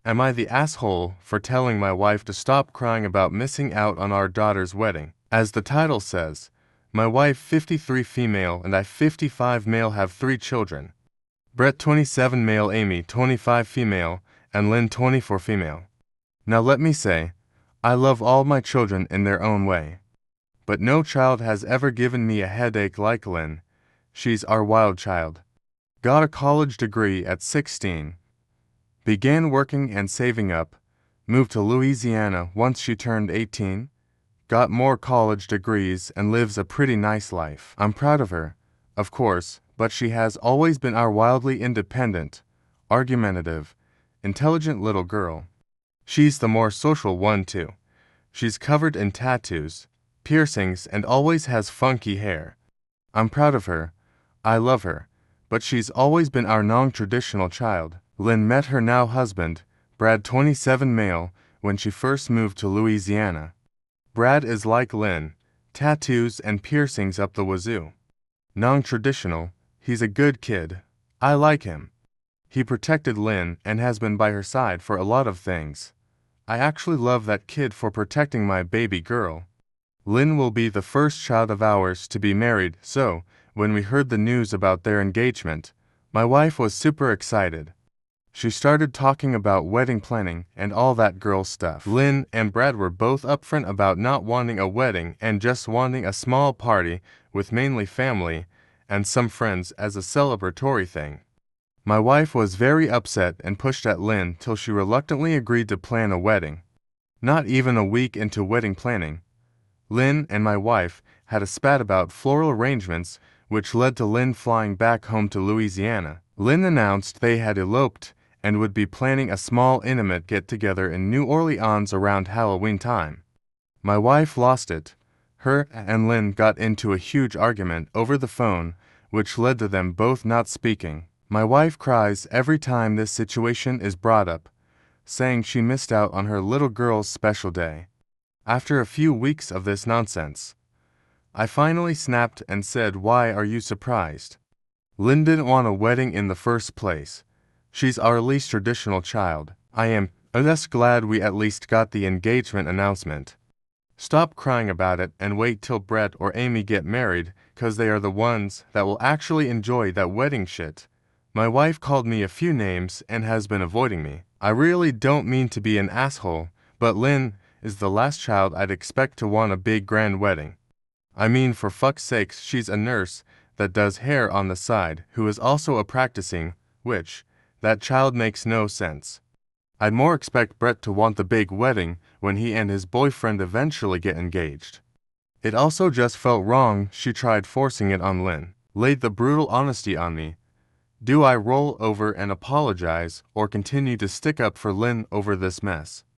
Am I the asshole for telling my wife to stop crying about missing out on our daughter's wedding? As the title says, my wife 53 female and I 55 male have 3 children. Brett 27 male, Amy 25 female, and Lynn 24 female. Now let me say, I love all my children in their own way. But no child has ever given me a headache like Lynn. She's our wild child. Got a college degree at 16. Began working and saving up. Moved to Louisiana once she turned 18. Got more college degrees and lives a pretty nice life. I'm proud of her, of course, but she has always been our wildly independent, argumentative, intelligent little girl. She's the more social one too. She's covered in tattoos, piercings, and always has funky hair. I'm proud of her. I love her. But she's always been our non-traditional child. Lynn met her now husband, Brad 27 male, when she first moved to Louisiana. Brad is like Lynn, tattoos and piercings up the wazoo. Non-traditional, he's a good kid. I like him. He protected Lynn and has been by her side for a lot of things. I actually love that kid for protecting my baby girl. Lynn will be the first child of ours to be married, so, when we heard the news about their engagement, my wife was super excited. She started talking about wedding planning and all that girl stuff. Lynn and Brad were both upfront about not wanting a wedding and just wanting a small party with mainly family and some friends as a celebratory thing. My wife was very upset and pushed at Lynn till she reluctantly agreed to plan a wedding. Not even a week into wedding planning, Lynn and my wife had a spat about floral arrangements, which led to Lynn flying back home to Louisiana. Lynn announced they had eloped and would be planning a small intimate get-together in New Orleans around Halloween time. My wife lost it. Her and Lynn got into a huge argument over the phone, which led to them both not speaking. My wife cries every time this situation is brought up, saying she missed out on her little girl's special day. After a few weeks of this nonsense, I finally snapped and said, "Why are you surprised? Lynn didn't want a wedding in the first place. She's our least traditional child. I am just glad we at least got the engagement announcement. Stop crying about it and wait till Brett or Amy get married, 'cause they are the ones that will actually enjoy that wedding shit." My wife called me a few names and has been avoiding me. I really don't mean to be an asshole, but Lynn is the last child I'd expect to want a big grand wedding. I mean, for fuck's sakes, she's a nurse that does hair on the side who is also a practicing witch. That child makes no sense. I'd more expect Brett to want the big wedding when he and his boyfriend eventually get engaged. It also just felt wrong she tried forcing it on Lynn. Laid the brutal honesty on me. Do I roll over and apologize or continue to stick up for Lynn over this mess?